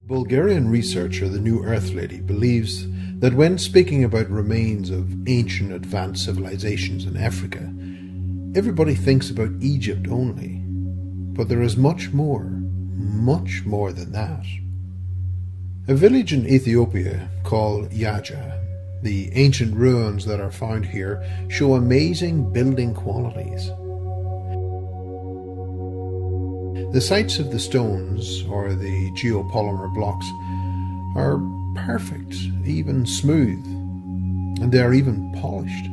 Bulgarian researcher the New Earth Lady believes that when speaking about remains of ancient advanced civilizations in Africa, everybody thinks about Egypt only. But there is much more than that. A village in Ethiopia called Yaja, the ancient ruins that are found here show amazing building qualities. The sites of the stones, or the geopolymer blocks, are perfect, even smooth, and they are even polished.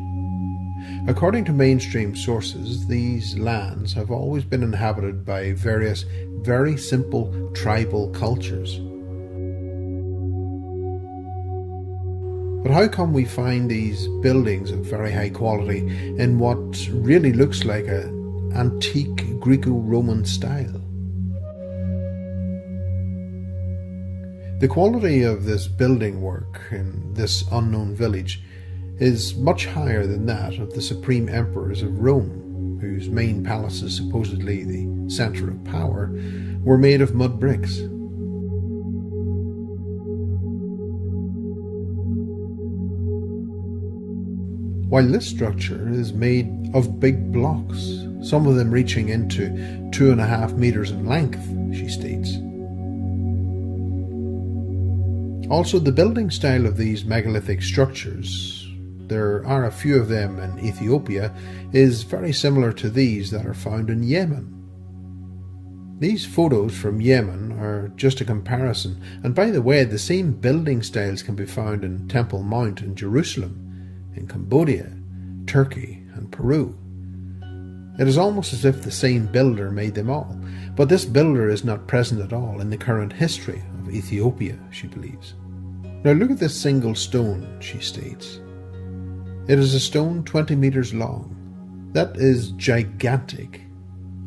According to mainstream sources, these lands have always been inhabited by various very simple tribal cultures. But how come we find these buildings of very high quality in what really looks like an antique Greco-Roman style? The quality of this building work in this unknown village is much higher than that of the supreme emperors of Rome, whose main palaces, supposedly the centre of power, were made of mud bricks. While this structure is made of big blocks, some of them reaching into 2.5 meters in length, she states. Also, the building style of these megalithic structures, there are a few of them in Ethiopia, is very similar to these that are found in Yemen. These photos from Yemen are just a comparison, and by the way, the same building styles can be found in Temple Mount in Jerusalem, in Cambodia, Turkey, and Peru. It is almost as if the same builder made them all, but this builder is not present at all in the current history of Ethiopia, she believes. Now look at this single stone, she states. It is a stone 20 meters long. That is gigantic,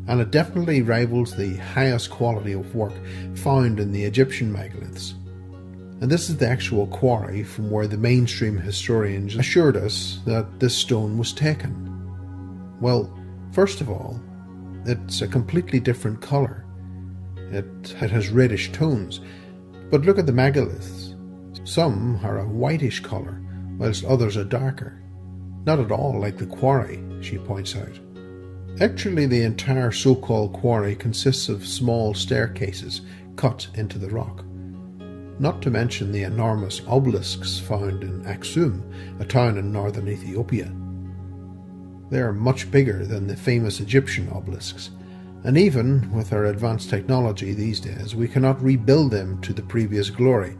and it definitely rivals the highest quality of work found in the Egyptian megaliths. And this is the actual quarry from where the mainstream historians assured us that this stone was taken. Well, first of all, it's a completely different colour. It has reddish tones, but look at the megaliths. Some are a whitish colour, whilst others are darker. Not at all like the quarry, she points out. Actually, the entire so-called quarry consists of small staircases cut into the rock. Not to mention the enormous obelisks found in Aksum, a town in northern Ethiopia. They are much bigger than the famous Egyptian obelisks, and even with our advanced technology these days, we cannot rebuild them to the previous glory,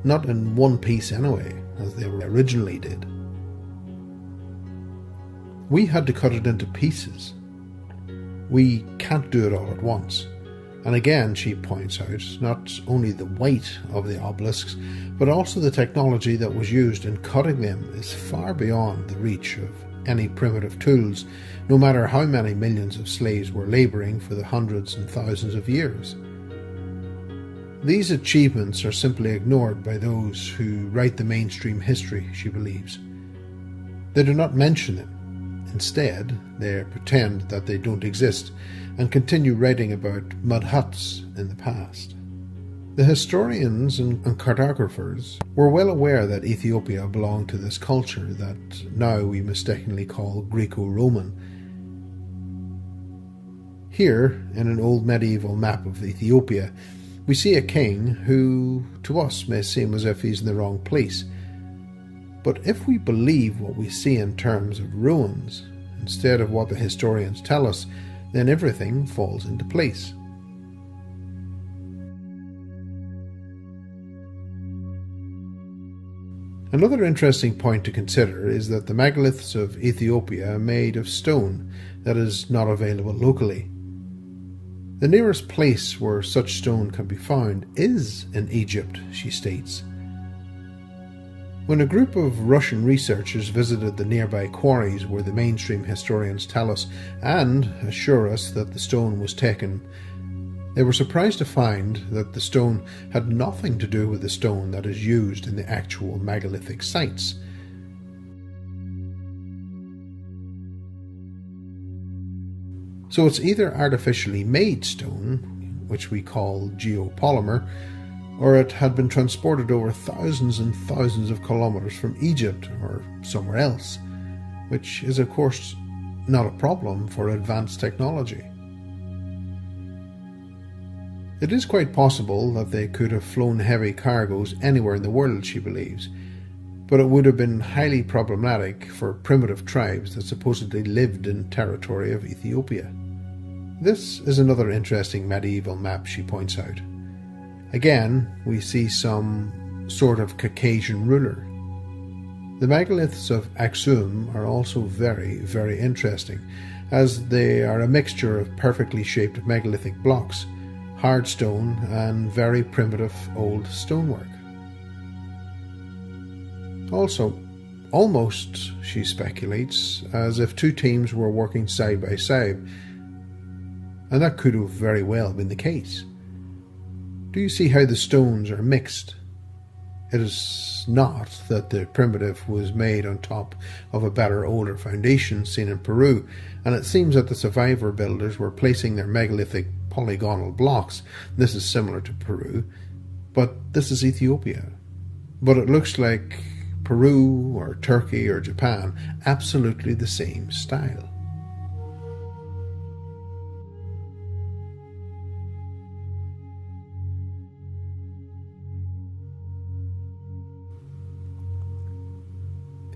not in one piece anyway, as they were originally did. We had to cut it into pieces. We can't do it all at once. And again, she points out, not only the weight of the obelisks, but also the technology that was used in cutting them is far beyond the reach of any primitive tools, no matter how many millions of slaves were labouring for the hundreds and thousands of years. These achievements are simply ignored by those who write the mainstream history, she believes. They do not mention them. Instead, they pretend that they don't exist and continue writing about mud huts in the past. The historians and cartographers were well aware that Ethiopia belonged to this culture that now we mistakenly call Greco-Roman. Here, in an old medieval map of Ethiopia, we see a king who, to us, may seem as if he's in the wrong place. But if we believe what we see in terms of ruins, instead of what the historians tell us, then everything falls into place. Another interesting point to consider is that the megaliths of Ethiopia are made of stone that is not available locally. The nearest place where such stone can be found is in Egypt, she states. When a group of Russian researchers visited the nearby quarries where the mainstream historians tell us and assure us that the stone was taken, they were surprised to find that the stone had nothing to do with the stone that is used in the actual megalithic sites. So it's either artificially made stone, which we call geopolymer, or it had been transported over thousands and thousands of kilometers from Egypt or somewhere else, which is of course not a problem for advanced technology. It is quite possible that they could have flown heavy cargoes anywhere in the world, she believes, but it would have been highly problematic for primitive tribes that supposedly lived in territory of Ethiopia. This is another interesting medieval map, she points out. Again, we see some sort of Caucasian ruler. The megaliths of Aksum are also very, very interesting, as they are a mixture of perfectly shaped megalithic blocks, hard stone, and very primitive old stonework. Also, almost, she speculates, as if two teams were working side by side, and that could have very well been the case. Do you see how the stones are mixed? It is not that the primitive was made on top of a better, older foundation seen in Peru, and it seems that the survivor builders were placing their megalithic polygonal blocks. This is similar to Peru, but this is Ethiopia. But it looks like Peru or Turkey or Japan, absolutely the same style.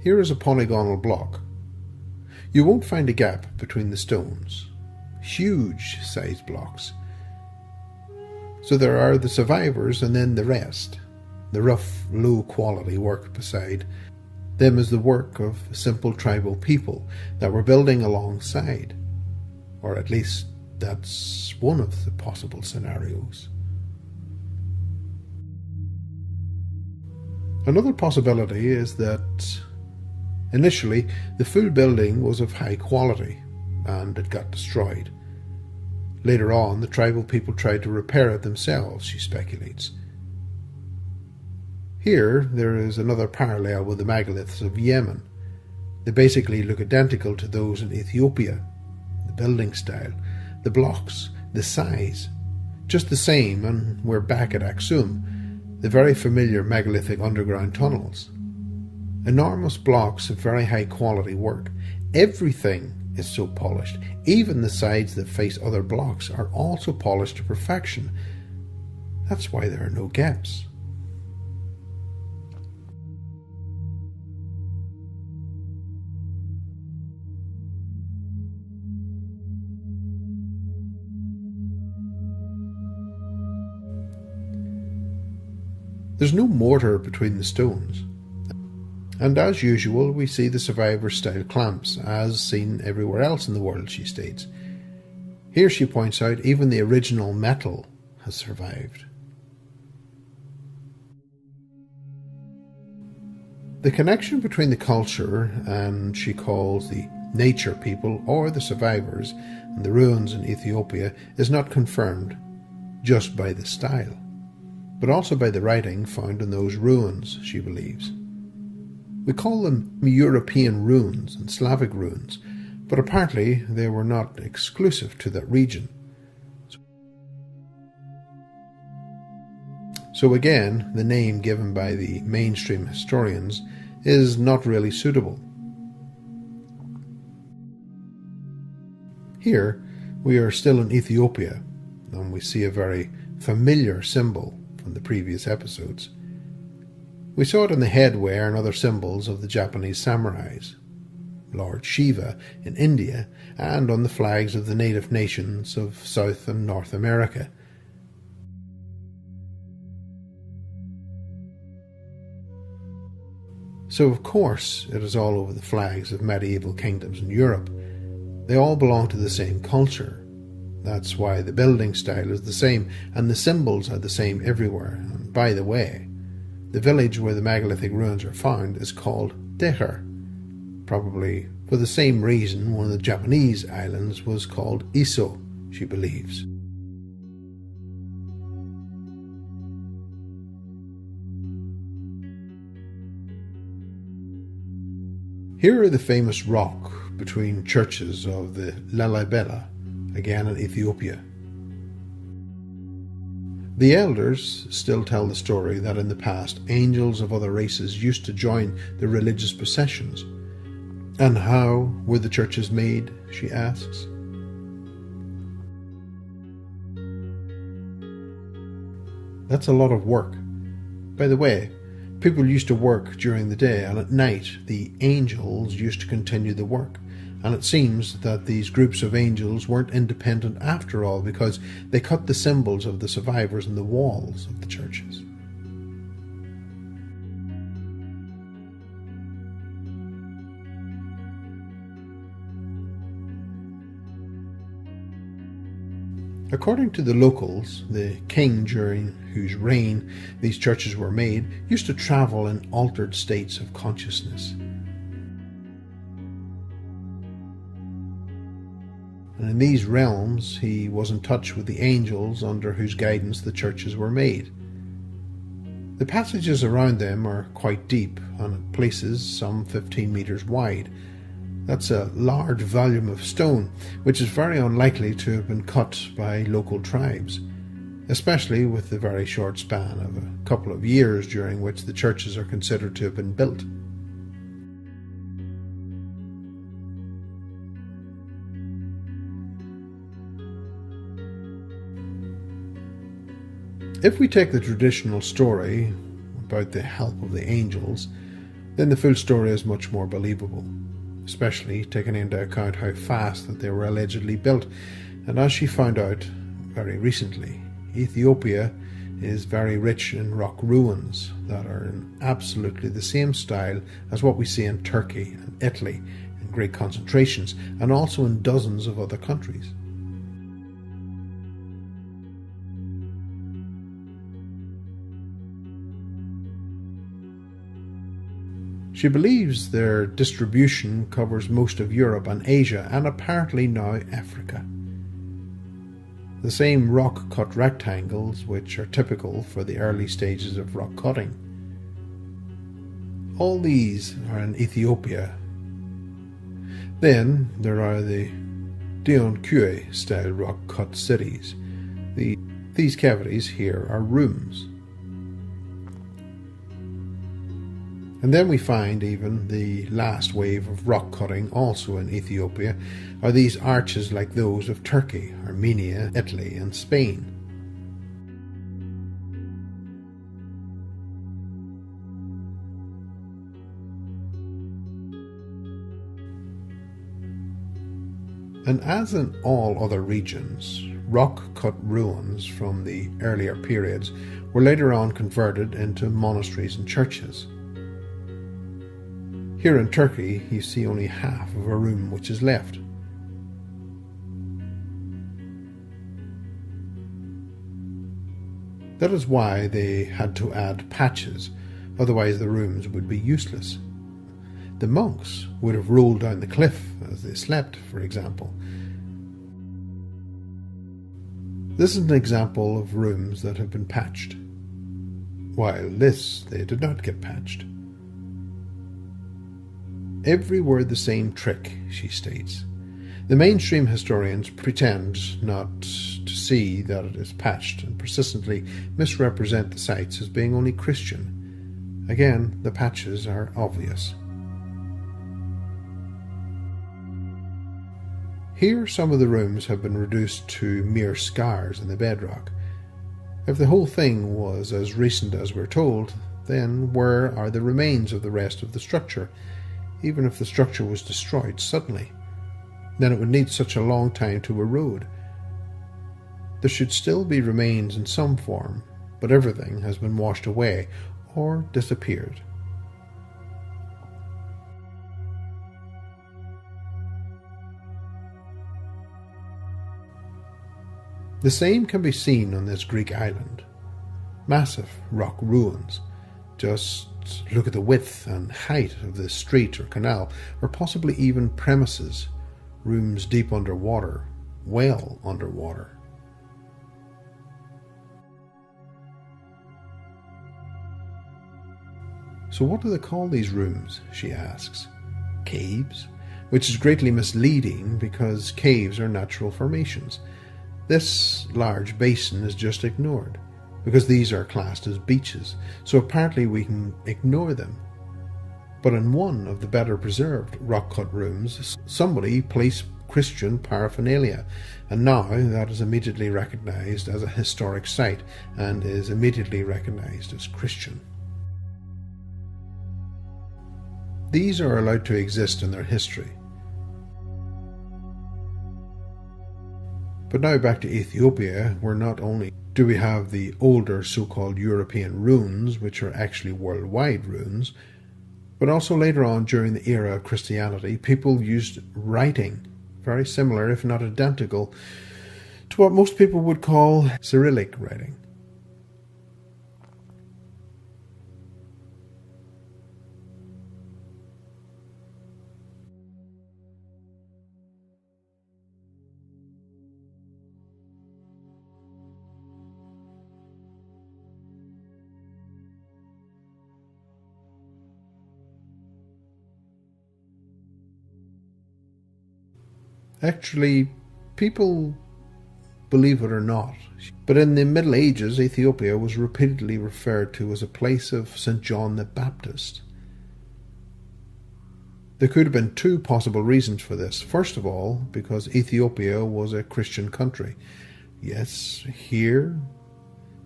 Here is a polygonal block. You won't find a gap between the stones. Huge sized blocks. So there are the survivors and then the rest. The rough, low quality work beside them is the work of simple tribal people that were building alongside. Or at least that's one of the possible scenarios. Another possibility is that initially, the full building was of high quality, and it got destroyed. Later on, the tribal people tried to repair it themselves, she speculates. Here, there is another parallel with the megaliths of Yemen. They basically look identical to those in Ethiopia. The building style, the blocks, the size, just the same, and we're back at Aksum, the very familiar megalithic underground tunnels. Enormous blocks of very high quality work. Everything is so polished. Even the sides that face other blocks are also polished to perfection. That's why there are no gaps. There's no mortar between the stones. And as usual, we see the survivor-style clamps, as seen everywhere else in the world, she states. Here, she points out, even the original metal has survived. The connection between the culture, and she calls the nature people, or the survivors, and the ruins in Ethiopia, is not confirmed just by the style, but also by the writing found in those ruins, she believes. We call them European ruins and Slavic ruins, but apparently they were not exclusive to that region. So again, the name given by the mainstream historians is not really suitable. Here, we are still in Ethiopia, and we see a very familiar symbol from the previous episodes. We saw it in the headwear and other symbols of the Japanese samurais, Lord Shiva in India, and on the flags of the native nations of South and North America. So of course it is all over the flags of medieval kingdoms in Europe. They all belong to the same culture. That's why the building style is the same and the symbols are the same everywhere. And by the way, the village where the megalithic ruins are found is called Decher, probably for the same reason one of the Japanese islands was called Iso, she believes. Here are the famous rock between churches of the Lalibela, again in Ethiopia. The elders still tell the story that in the past angels of other races used to join the religious processions. And how were the churches made, she asks. That's a lot of work. By the way, people used to work during the day, and at night the angels used to continue the work. And it seems that these groups of angels weren't independent after all, because they cut the symbols of the survivors in the walls of the churches. According to the locals, the king during whose reign these churches were made used to travel in altered states of consciousness. And in these realms he was in touch with the angels under whose guidance the churches were made. The passages around them are quite deep, and at places some 15 meters wide. That's a large volume of stone, which is very unlikely to have been cut by local tribes, especially with the very short span of a couple of years during which the churches are considered to have been built. If we take the traditional story about the help of the angels, then the full story is much more believable, especially taking into account how fast that they were allegedly built. And as she found out very recently, Ethiopia is very rich in rock ruins that are in absolutely the same style as what we see in Turkey and Italy in great concentrations, and also in dozens of other countries. She believes their distribution covers most of Europe and Asia, and apparently now Africa. The same rock-cut rectangles which are typical for the early stages of rock cutting. All these are in Ethiopia. Then there are the Dionque style rock-cut cities. These cavities here are rooms. And then we find even the last wave of rock cutting also in Ethiopia are these arches like those of Turkey, Armenia, Italy and Spain. And as in all other regions, rock-cut ruins from the earlier periods were later on converted into monasteries and churches. Here in Turkey, you see only half of a room which is left. That is why they had to add patches, otherwise the rooms would be useless. The monks would have rolled down the cliff as they slept, for example. This is an example of rooms that have been patched, while this they did not get patched. Everywhere the same trick, she states. The mainstream historians pretend not to see that it is patched and persistently misrepresent the sites as being only Christian. Again, the patches are obvious. Here some of the rooms have been reduced to mere scars in the bedrock. If the whole thing was as recent as we're told, then where are the remains of the rest of the structure? Even if the structure was destroyed suddenly, then it would need such a long time to erode. There should still be remains in some form, but everything has been washed away or disappeared. The same can be seen on this Greek island. Massive rock ruins. Just look at the width and height of this street or canal, or possibly even premises, rooms deep underwater, well underwater. So what do they call these rooms, she asks. Caves? Which is greatly misleading because caves are natural formations. This large basin is just ignored. because these are classed as beaches, so apparently we can ignore them. But in one of the better preserved rock-cut rooms, somebody placed Christian paraphernalia, and now that is immediately recognised as a historic site and is immediately recognised as Christian. These are allowed to exist in their history. But now back to Ethiopia, where not only do we have the older so-called European ruins, which are actually worldwide ruins, but also later on during the era of Christianity, people used writing, very similar if not identical, to what most people would call Cyrillic writing. Actually, people believe it or not, but in the Middle Ages, Ethiopia was repeatedly referred to as a place of St. John the Baptist. There could have been two possible reasons for this. First of all, because Ethiopia was a Christian country. Yes, here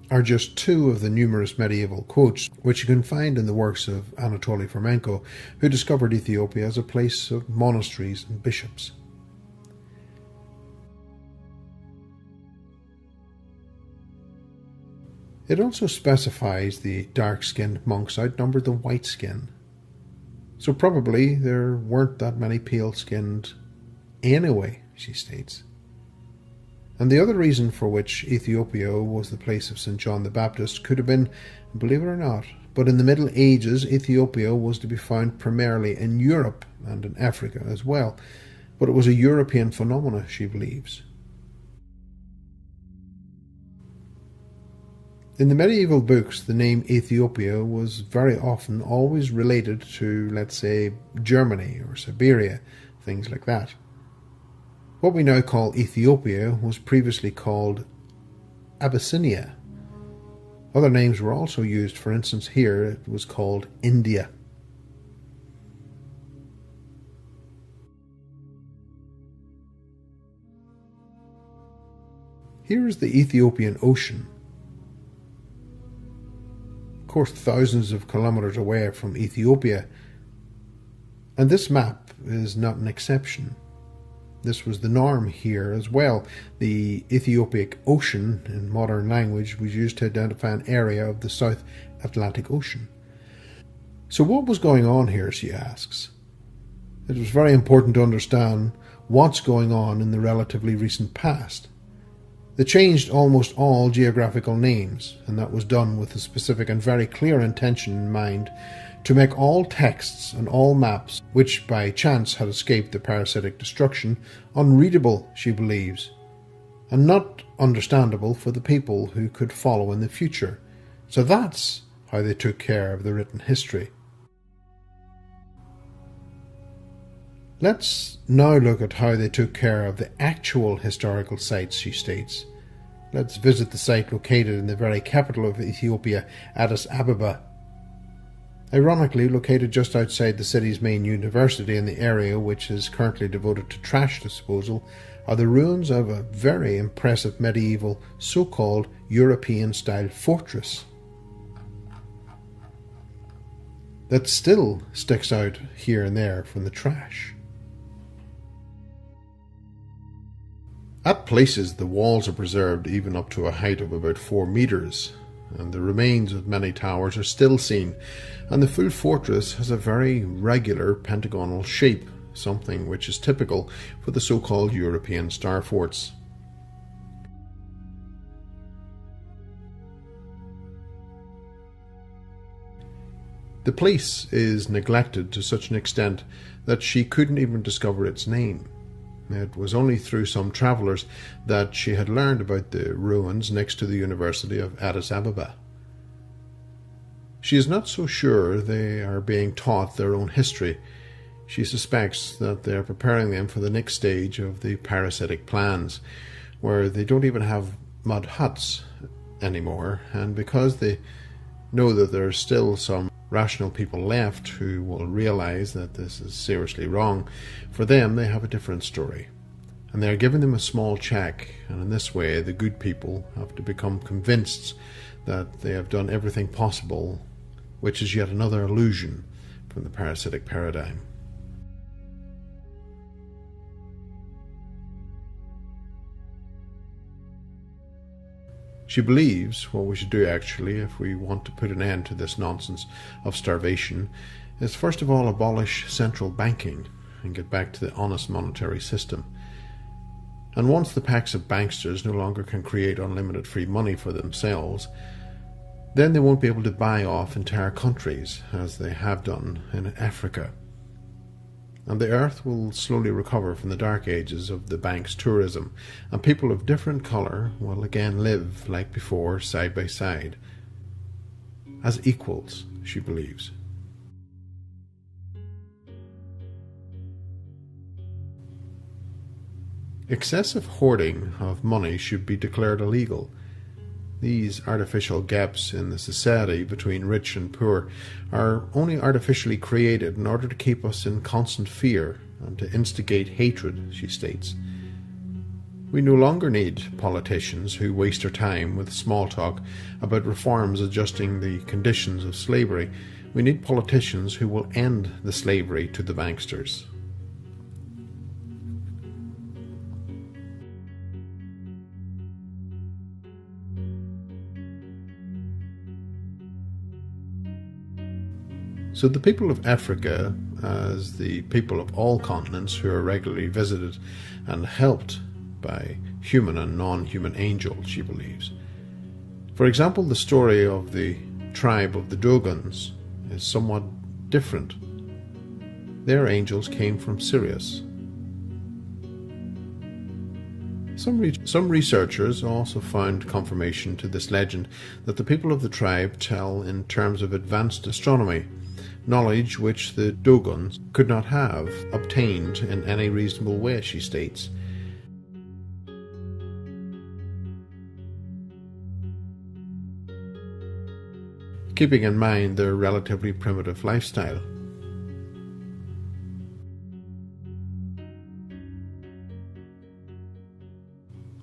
are just two of the numerous medieval quotes which you can find in the works of Anatoly Fomenko, who discovered Ethiopia as a place of monasteries and bishops. It also specifies the dark-skinned monks outnumbered the white-skinned. So probably there weren't that many pale-skinned anyway, she states. And the other reason for which Ethiopia was the place of St. John the Baptist could have been, believe it or not, but in the Middle Ages Ethiopia was to be found primarily in Europe and in Africa as well. But it was a European phenomenon, she believes. In the medieval books, the name Ethiopia was very often always related to, let's say, Germany or Siberia, things like that. What we now call Ethiopia was previously called Abyssinia. Other names were also used. For instance, here it was called India. Here is the Ethiopian Ocean. Of course, thousands of kilometers away from Ethiopia. And this map is not an exception. This was the norm here as well. The Ethiopic Ocean, in modern language, was used to identify an area of the South Atlantic Ocean. So what was going on here, she asks? It was very important to understand what's going on in the relatively recent past. They changed almost all geographical names, and that was done with a specific and very clear intention in mind to make all texts and all maps, which by chance had escaped the parasitic destruction, unreadable, she believes, and not understandable for the people who could follow in the future. So that's how they took care of the written history. Let's now look at how they took care of the actual historical sites, she states. Let's visit the site located in the very capital of Ethiopia, Addis Ababa. Ironically, located just outside the city's main university in the area which is currently devoted to trash disposal, are the ruins of a very impressive medieval so-called European-style fortress that still sticks out here and there from the trash. At places, the walls are preserved even up to a height of about 4 meters, and the remains of many towers are still seen, and the full fortress has a very regular pentagonal shape, something which is typical for the so-called European star forts. The place is neglected to such an extent that she couldn't even discover its name. It was only through some travellers that she had learned about the ruins next to the University of Addis Ababa. She is not so sure they are being taught their own history. She suspects that they are preparing them for the next stage of the parasitic plans, where they don't even have mud huts, anymore, and because they know that there are still some rational people left who will realize that this is seriously wrong, for them they have a different story. And they are giving them a small check, and in this way the good people have to become convinced that they have done everything possible, which is yet another illusion from the parasitic paradigm. She believes what we should do actually, if we want to put an end to this nonsense of starvation, is first of all abolish central banking and get back to the honest monetary system. And once the packs of banksters no longer can create unlimited free money for themselves, then they won't be able to buy off entire countries as they have done in Africa. And the earth will slowly recover from the dark ages of the bank's tourism, and people of different colour will again live like before, side by side, as equals, she believes. Excessive hoarding of money should be declared illegal. These artificial gaps in the society between rich and poor are only artificially created in order to keep us in constant fear and to instigate hatred, she states. We no longer need politicians who waste their time with small talk about reforms adjusting the conditions of slavery. We need politicians who will end the slavery to the banksters. So the people of Africa, as the people of all continents who are regularly visited and helped by human and non-human angels, she believes. For example, the story of the tribe of the Dogons is somewhat different. Their angels came from Sirius. Some researchers also found confirmation to this legend that the people of the tribe tell in terms of advanced astronomy, knowledge which the Dogons could not have obtained in any reasonable way, she states. Keeping in mind their relatively primitive lifestyle.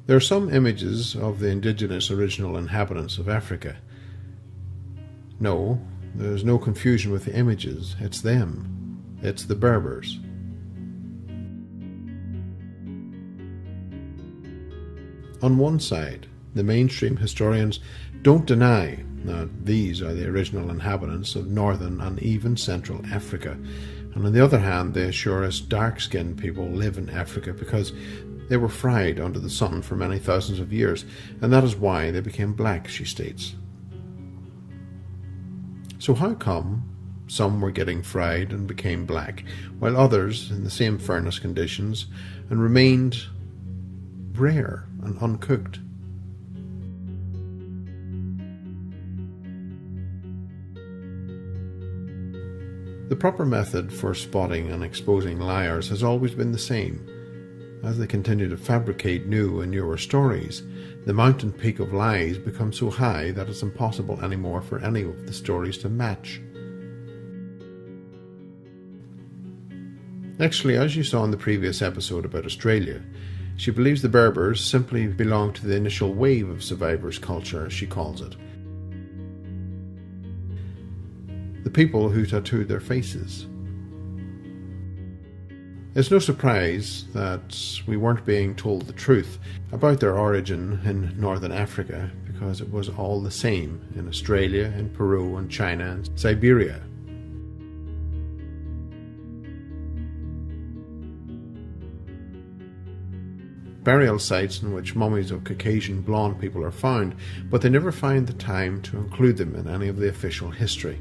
There are some images of the indigenous original inhabitants of Africa. No, there's no confusion with the images. It's them. It's the Berbers. On one side, the mainstream historians don't deny that these are the original inhabitants of northern and even central Africa. And on the other hand, they assure us dark-skinned people live in Africa because they were fried under the sun for many thousands of years, and that is why they became black, she states. So how come some were getting fried and became black, while others in the same furnace conditions and remained rare and uncooked? The proper method for spotting and exposing liars has always been the same. As they continue to fabricate new and newer stories, the mountain peak of lies becomes so high that it's impossible anymore for any of the stories to match. Actually, as you saw in the previous episode about Australia, she believes the Berbers simply belong to the initial wave of survivors' culture, as she calls it. The people who tattooed their faces. It's no surprise that we weren't being told the truth about their origin in northern Africa, because it was all the same in Australia, in Peru, and China, and Siberia. Burial sites in which mummies of Caucasian blonde people are found, but they never find the time to include them in any of the official history.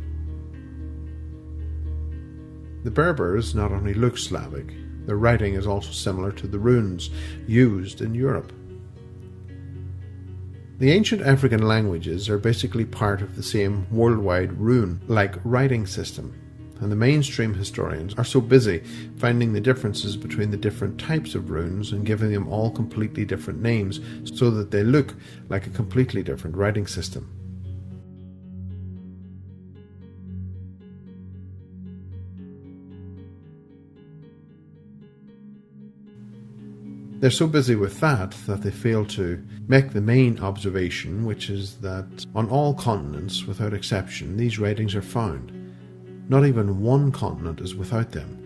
The Berbers not only look Slavic, their writing is also similar to the runes used in Europe. The ancient African languages are basically part of the same worldwide rune-like writing system, and the mainstream historians are so busy finding the differences between the different types of runes and giving them all completely different names so that they look like a completely different writing system. They're so busy with that they fail to make the main observation, which is that on all continents, without exception, these writings are found. Not even one continent is without them.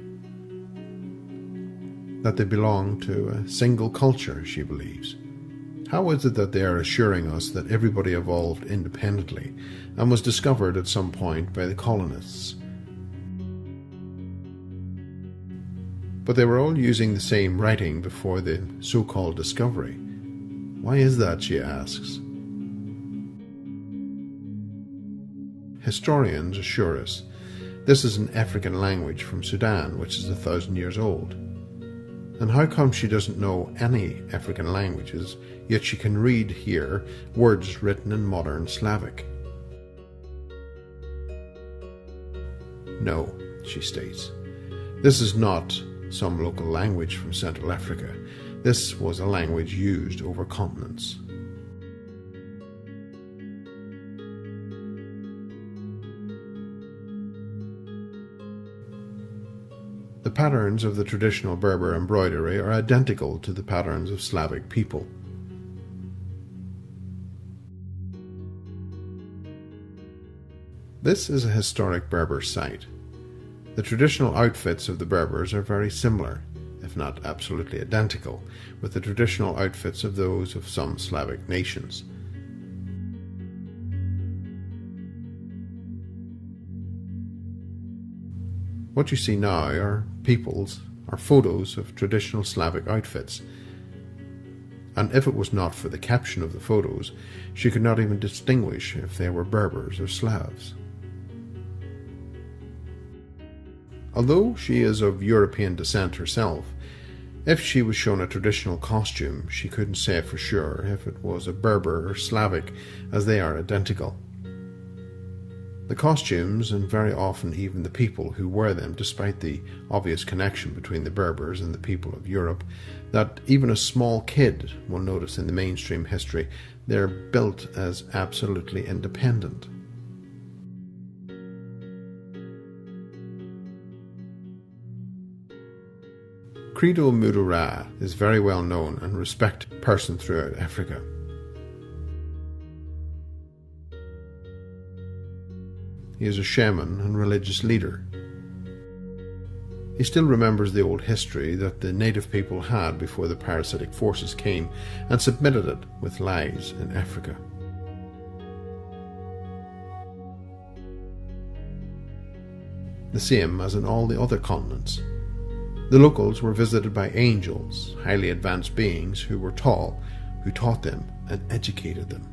That they belong to a single culture, she believes. How is it that they are assuring us that everybody evolved independently and was discovered at some point by the colonists? But they were all using the same writing before the so-called discovery. Why is that, she asks. Historians assure us this is an African language from Sudan, which is 1,000 years old. And how come she doesn't know any African languages, yet she can read here words written in modern Slavic? No, she states, this is not some local language from Central Africa. This was a language used over continents. The patterns of the traditional Berber embroidery are identical to the patterns of Slavic people. This is a historic Berber site. The traditional outfits of the Berbers are very similar, if not absolutely identical, with the traditional outfits of those of some Slavic nations. What you see now are photos of traditional Slavic outfits. And if it was not for the caption of the photos, she could not even distinguish if they were Berbers or Slavs. Although she is of European descent herself, if she was shown a traditional costume, she couldn't say for sure if it was a Berber or Slavic, as they are identical. The costumes, and very often even the people who wear them, despite the obvious connection between the Berbers and the people of Europe, that even a small kid will notice in the mainstream history, they're built as absolutely independent. Credo Mudura is a very well known and respected person throughout Africa. He is a shaman and religious leader. He still remembers the old history that the native people had before the parasitic forces came and submitted it with lies in Africa. The same as in all the other continents. The locals were visited by angels, highly advanced beings who were tall, who taught them and educated them.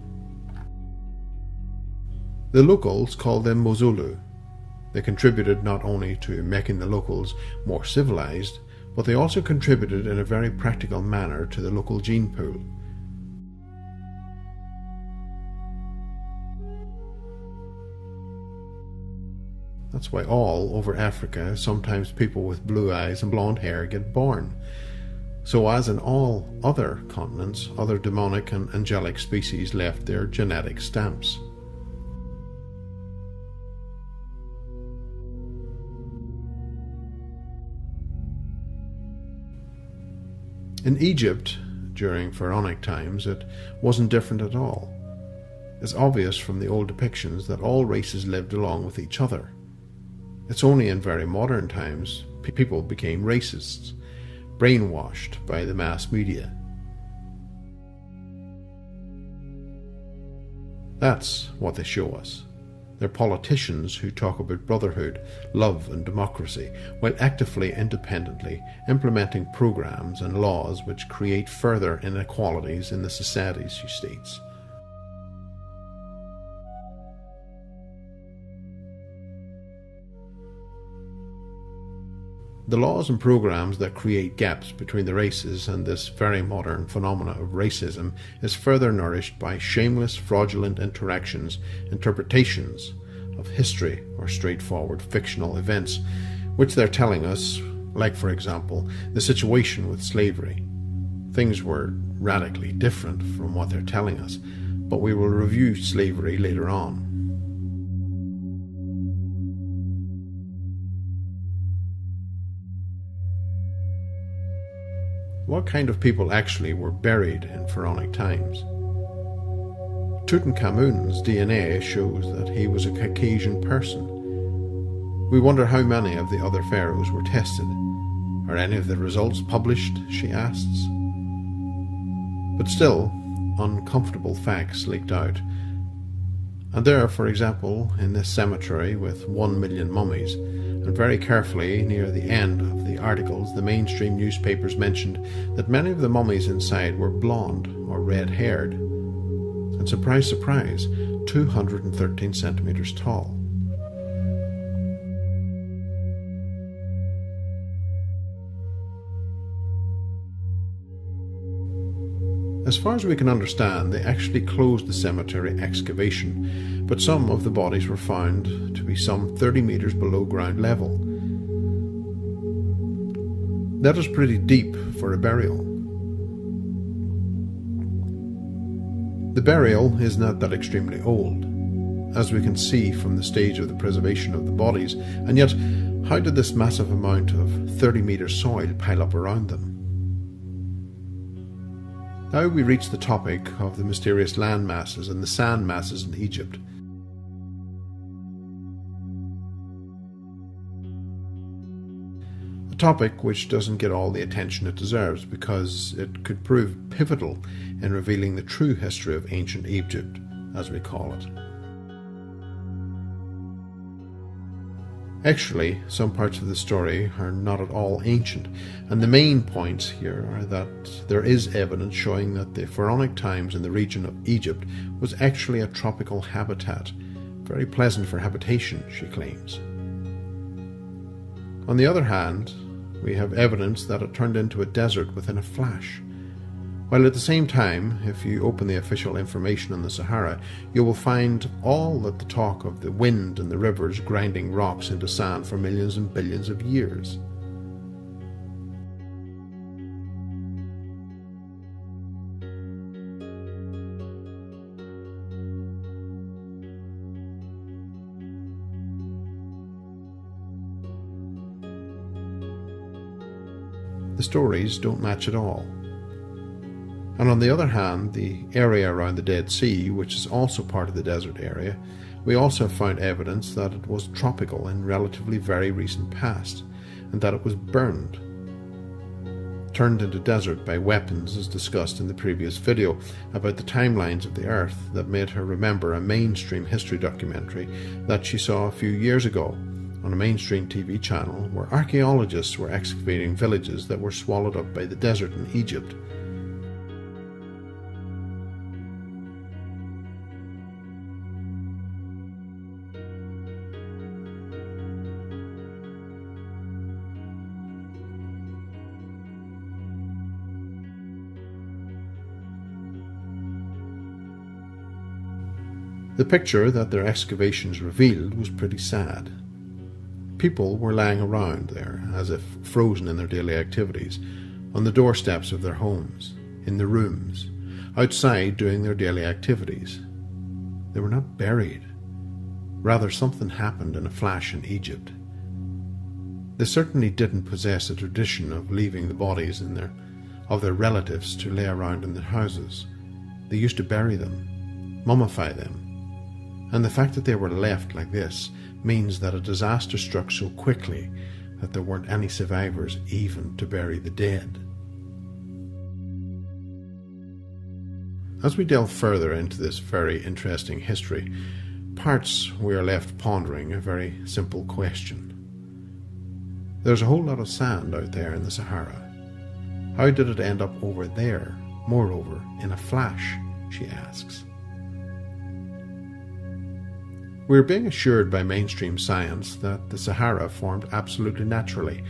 The locals called them Mozulu. They contributed not only to making the locals more civilized, but they also contributed in a very practical manner to the local gene pool. That's why all over Africa, sometimes people with blue eyes and blonde hair get born. So as in all other continents, other demonic and angelic species left their genetic stamps. In Egypt, during pharaonic times, it wasn't different at all. It's obvious from the old depictions that all races lived along with each other. It's only in very modern times people became racists, brainwashed by the mass media. That's what they show us. They're politicians who talk about brotherhood, love and democracy, while actively, independently implementing programs and laws which create further inequalities in the societies, she states. The laws and programs that create gaps between the races and this very modern phenomena of racism is further nourished by shameless, fraudulent interpretations of history or straightforward fictional events, which they're telling us, like for example, the situation with slavery. Things were radically different from what they're telling us, but we will review slavery later on. What kind of people actually were buried in pharaonic times? Tutankhamun's DNA shows that he was a Caucasian person. We wonder how many of the other pharaohs were tested. Are any of the results published, she asks. But still, uncomfortable facts leaked out. And there, for example, in this cemetery with 1 million mummies, and very carefully near the end of the articles, the mainstream newspapers mentioned that many of the mummies inside were blonde or red-haired. And surprise, surprise, 213 centimeters tall. As far as we can understand, they actually closed the cemetery excavation, but some of the bodies were found to be some 30 meters below ground level. That is pretty deep for a burial. The burial is not that extremely old, as we can see from the stage of the preservation of the bodies, and yet how did this massive amount of 30 meter soil pile up around them? Now we reach the topic of the mysterious land masses and the sand masses in Egypt. A topic which doesn't get all the attention it deserves because it could prove pivotal in revealing the true history of ancient Egypt, as we call it. Actually, some parts of the story are not at all ancient, and the main points here are that there is evidence showing that the pharaonic times in the region of Egypt was actually a tropical habitat, very pleasant for habitation, she claims. On the other hand, we have evidence that it turned into a desert within a flash. While at the same time, if you open the official information on the Sahara, you will find all that the talk of the wind and the rivers grinding rocks into sand for millions and billions of years. The stories don't match at all. And on the other hand, the area around the Dead Sea, which is also part of the desert area, we also found evidence that it was tropical in relatively very recent past, and that it was burned, turned into desert by weapons as discussed in the previous video about the timelines of the Earth that made her remember a mainstream history documentary that she saw a few years ago on a mainstream TV channel where archaeologists were excavating villages that were swallowed up by the desert in Egypt. The picture that their excavations revealed was pretty sad. People were lying around there, as if frozen in their daily activities, on the doorsteps of their homes, in the rooms, outside doing their daily activities. They were not buried. Rather, something happened in a flash in Egypt. They certainly didn't possess a tradition of leaving the bodies of their relatives to lay around in their houses. They used to bury them, mummify them. And the fact that they were left like this means that a disaster struck so quickly that there weren't any survivors even to bury the dead. As we delve further into this very interesting history, perhaps we are left pondering a very simple question. There's a whole lot of sand out there in the Sahara. How did it end up over there, moreover, in a flash, she asks. We are being assured by mainstream science that the Sahara formed absolutely naturally,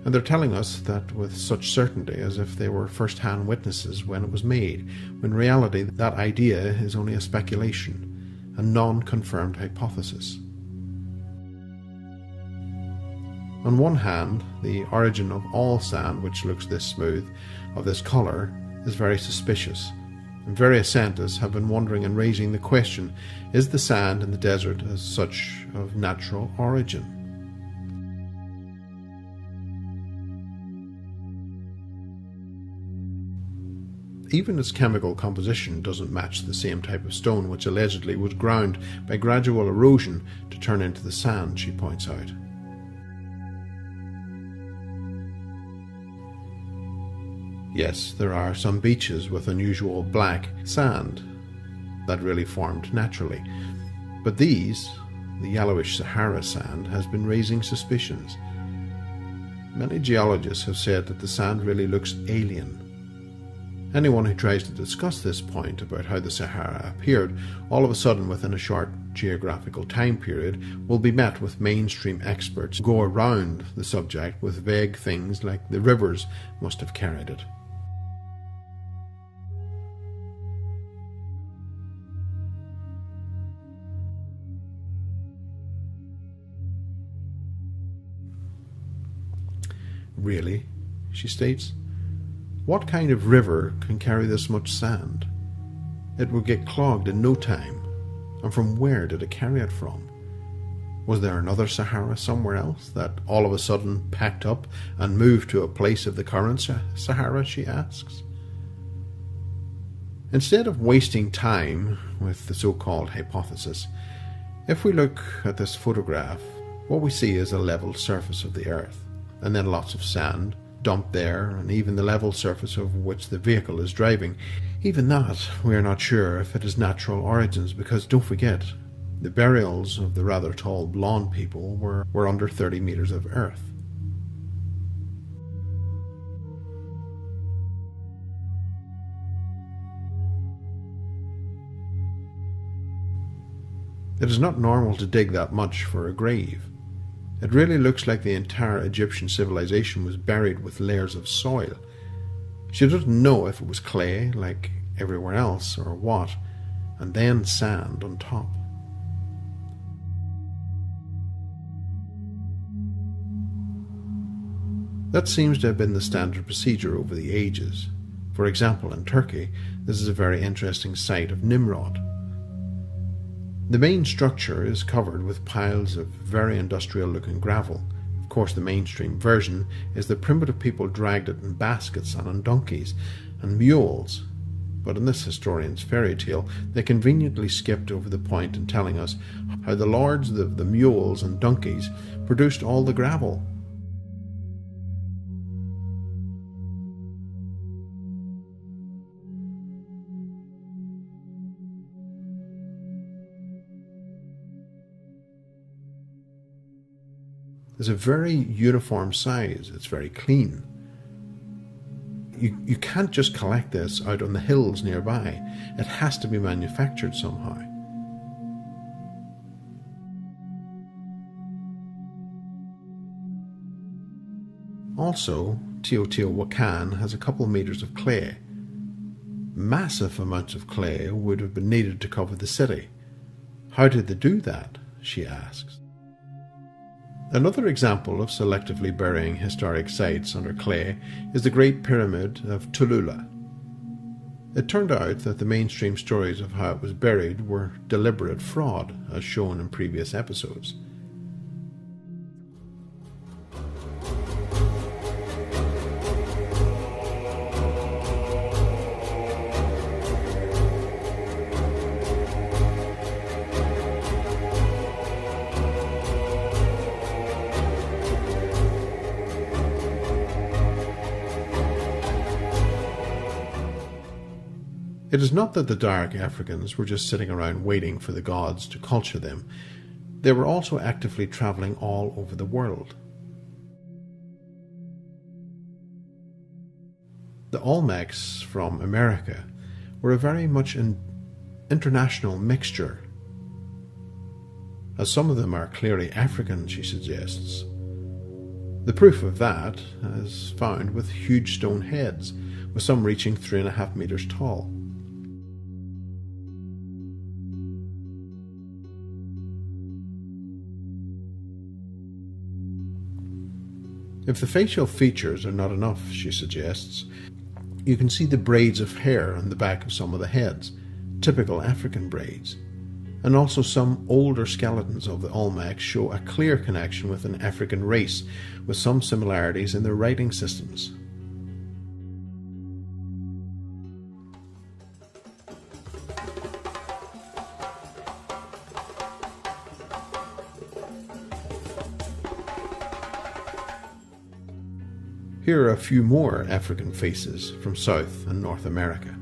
and they're telling us that with such certainty as if they were first-hand witnesses when it was made, when in reality that idea is only a speculation, a non-confirmed hypothesis. On one hand, the origin of all sand which looks this smooth, of this colour, is very suspicious, and various scientists have been wondering and raising the question, is the sand in the desert as such of natural origin? Even its chemical composition doesn't match the same type of stone which allegedly was ground by gradual erosion to turn into the sand, she points out. Yes, there are some beaches with unusual black sand that really formed naturally, but these, the yellowish Sahara sand, has been raising suspicions. Many geologists have said that the sand really looks alien. Anyone who tries to discuss this point about how the Sahara appeared all of a sudden within a short geographical time period will be met with mainstream experts who go around the subject with vague things like the rivers must have carried it. Really, she states, what kind of river can carry this much sand? It would get clogged in no time. And from where did it carry it from? Was there another Sahara somewhere else that all of a sudden packed up and moved to a place of the current Sahara, she asks. Instead of wasting time with the so-called hypothesis, if we look at this photograph, what we see is a level surface of the earth, and then lots of sand dumped there, and even the level surface over which the vehicle is driving. Even that, we are not sure if it is natural origins, because don't forget, the burials of the rather tall blonde people were under 30 meters of earth. It is not normal to dig that much for a grave. It really looks like the entire Egyptian civilization was buried with layers of soil. She doesn't know if it was clay, like everywhere else, or what, and then sand on top. That seems to have been the standard procedure over the ages. For example, in Turkey, this is a very interesting site of Nimrod. The main structure is covered with piles of very industrial-looking gravel. Of course, the mainstream version is that primitive people dragged it in baskets and on donkeys and mules. But in this historian's fairy tale, they conveniently skipped over the point in telling us how the lords of the mules and donkeys produced all the gravel. It's a very uniform size. It's very clean. You can't just collect this out on the hills nearby. It has to be manufactured somehow. Also, Teotihuacan has a couple meters of clay. Massive amounts of clay would have been needed to cover the city. How did they do that? She asks. Another example of selectively burying historic sites under clay is the Great Pyramid of Tulula. It turned out that the mainstream stories of how it was buried were deliberate fraud, as shown in previous episodes. It is not that the dark Africans were just sitting around waiting for the gods to culture them. They were also actively travelling all over the world. The Olmecs from America were a very much an international mixture, as some of them are clearly African, she suggests. The proof of that is found with huge stone heads, with some reaching 3.5 meters tall. If the facial features are not enough, she suggests, you can see the braids of hair on the back of some of the heads, typical African braids. And also some older skeletons of the Olmecs show a clear connection with an African race, with some similarities in their writing systems. Here are a few more African faces from South and North America.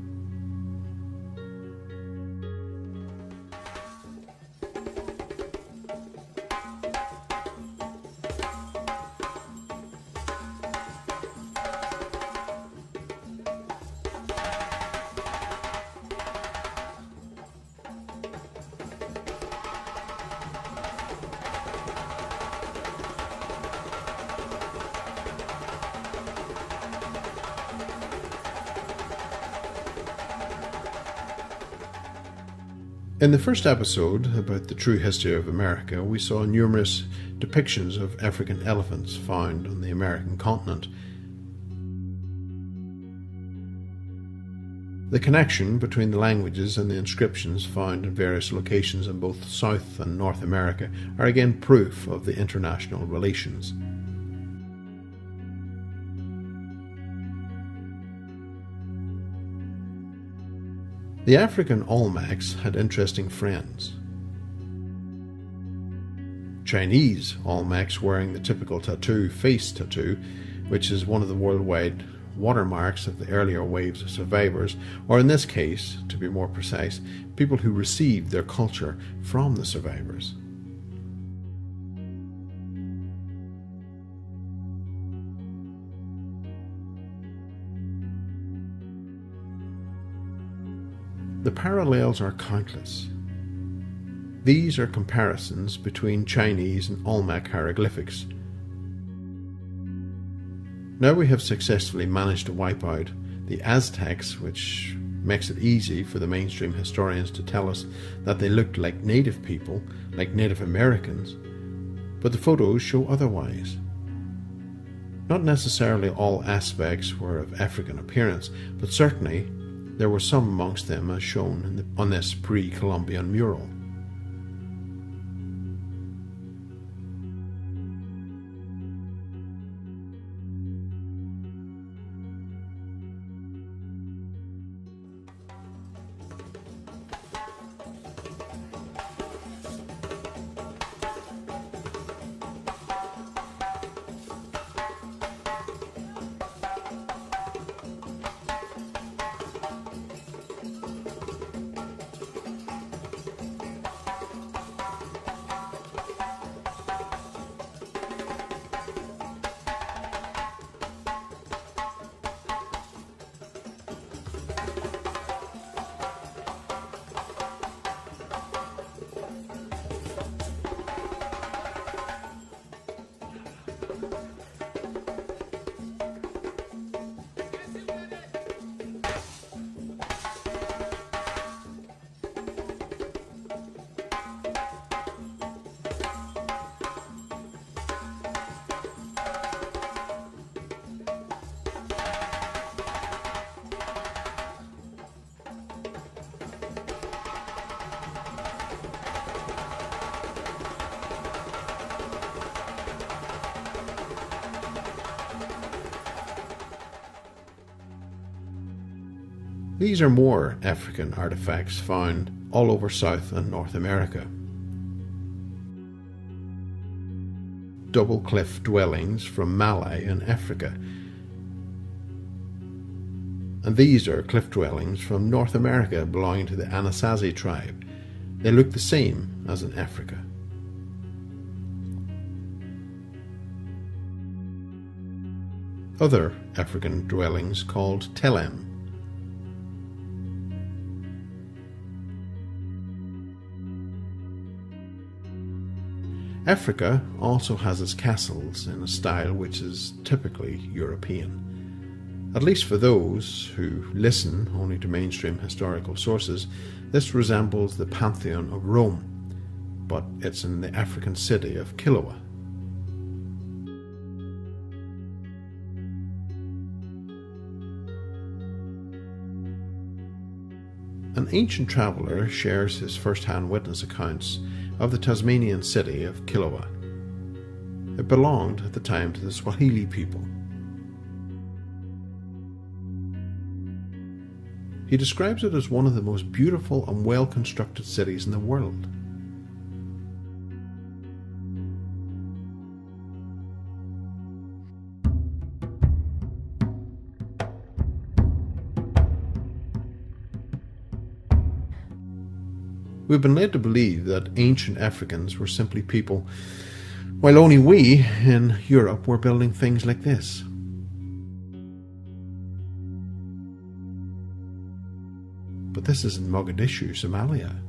In the first episode about the true history of America, we saw numerous depictions of African elephants found on the American continent. The connection between the languages and the inscriptions found in various locations in both South and North America are again proof of the international relations. The African Olmecs had interesting friends. Chinese Olmecs wearing the typical face tattoo, which is one of the worldwide watermarks of the earlier waves of survivors, or in this case, to be more precise, people who received their culture from the survivors. The parallels are countless. These are comparisons between Chinese and Olmec hieroglyphics. Now we have successfully managed to wipe out the Aztecs, which makes it easy for the mainstream historians to tell us that they looked like native people, like Native Americans, but the photos show otherwise. Not necessarily all aspects were of African appearance, but certainly there were some amongst them as shown on this pre-Columbian mural. These are more African artifacts found all over South and North America. Double cliff dwellings from Malay in Africa. And these are cliff dwellings from North America belonging to the Anasazi tribe. They look the same as in Africa. Other African dwellings called Telem. Africa also has its castles in a style which is typically European. At least for those who listen only to mainstream historical sources, this resembles the Pantheon of Rome, but it's in the African city of Kilwa. An ancient traveller shares his first-hand witness accounts of the Tasmanian city of Kilwa. It belonged at the time to the Swahili people. He describes it as one of the most beautiful and well-constructed cities in the world. We've been led to believe that ancient Africans were simply people, while only we in Europe were building things like this. But this isn't Mogadishu, Somalia.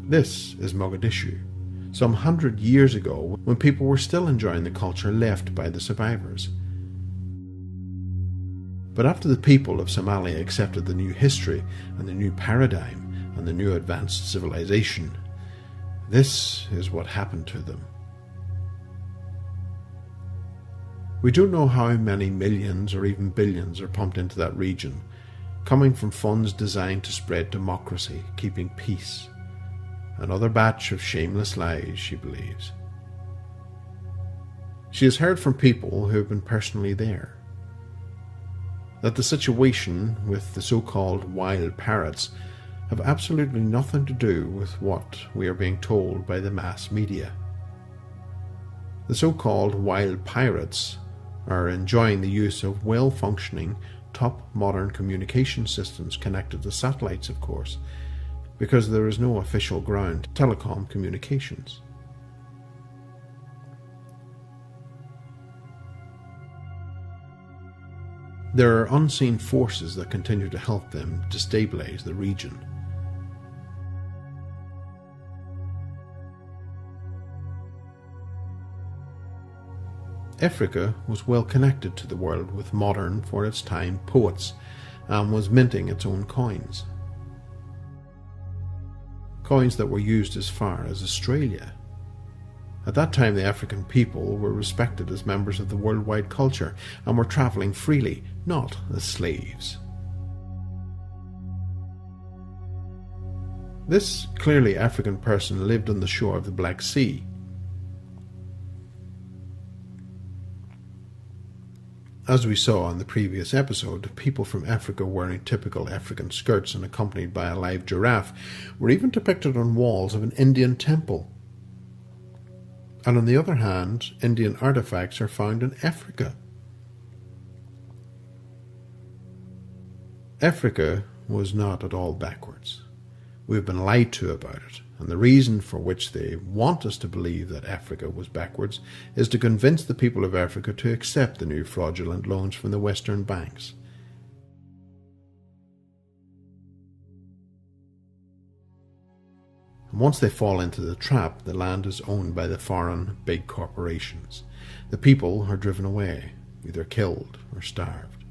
This is Mogadishu, some 100 years ago, when people were still enjoying the culture left by the survivors. But after the people of Somalia accepted the new history and the new paradigm, and the new advanced civilization, this is what happened to them. We don't know how many millions or even billions are pumped into that region, coming from funds designed to spread democracy, keeping peace. Another batch of shameless lies, she believes. She has heard from people who have been personally there that the situation with the so-called wild parrots have absolutely nothing to do with what we are being told by the mass media. The so-called wild pirates are enjoying the use of well-functioning, top modern communication systems connected to satellites, of course, because there is no official ground telecom communications. There are unseen forces that continue to help them destabilize the region. Africa was well connected to the world with modern, for its time, poets, and was minting its own coins. Coins that were used as far as Australia. At that time, the African people were respected as members of the worldwide culture and were travelling freely, not as slaves. This clearly African person lived on the shore of the Black Sea. As we saw in the previous episode, people from Africa wearing typical African skirts and accompanied by a live giraffe were even depicted on walls of an Indian temple. And on the other hand, Indian artifacts are found in Africa. Africa was not at all backwards. We've been lied to about it, and the reason for which they want us to believe that Africa was backwards is to convince the people of Africa to accept the new fraudulent loans from the Western banks. And once they fall into the trap, the land is owned by the foreign big corporations. The people are driven away, either killed or starved.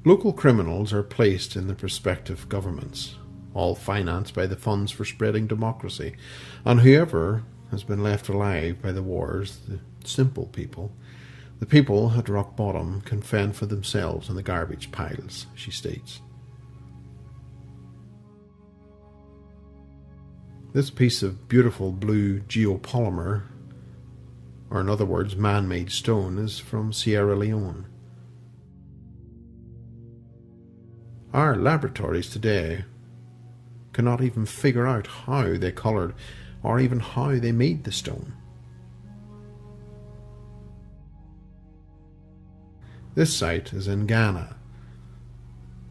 Local criminals are placed in the prospective governments, all financed by the funds for spreading democracy, and whoever has been left alive by the wars, the simple people, the people at rock bottom, can fend for themselves in the garbage piles, she states. This piece of beautiful blue geopolymer, or in other words, man-made stone, is from Sierra Leone. Our laboratories today cannot even figure out how they coloured or even how they made the stone. This site is in Ghana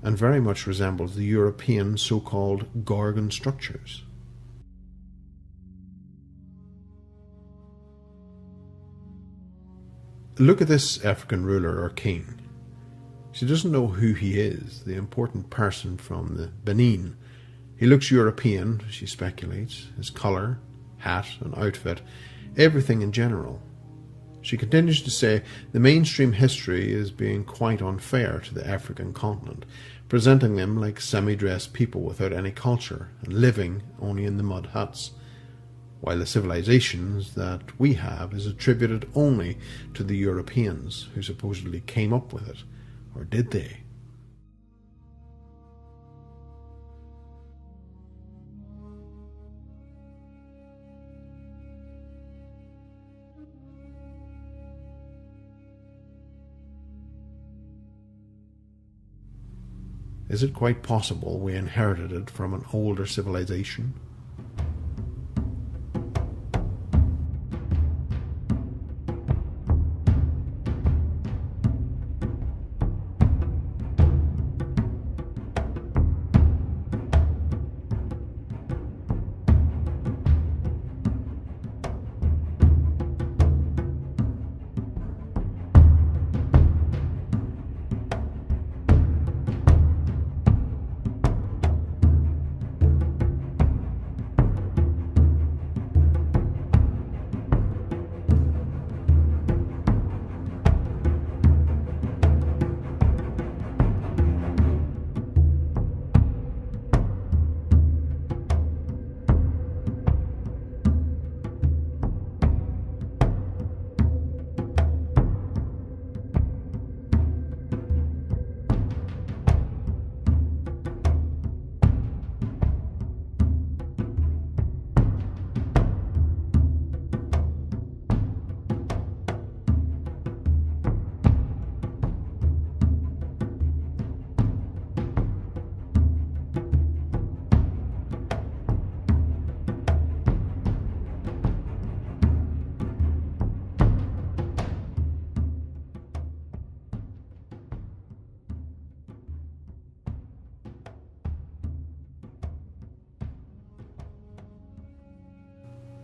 and very much resembles the European so-called Gorgon structures. Look at this African ruler or king. She doesn't know who he is, the important person from the Benin. He looks European, she speculates, his colour, hat and outfit, everything in general. She continues to say the mainstream history is being quite unfair to the African continent, presenting them like semi-dressed people without any culture and living only in the mud huts, while the civilizations that we have is attributed only to the Europeans who supposedly came up with it. Or did they? Is it quite possible we inherited it from an older civilization?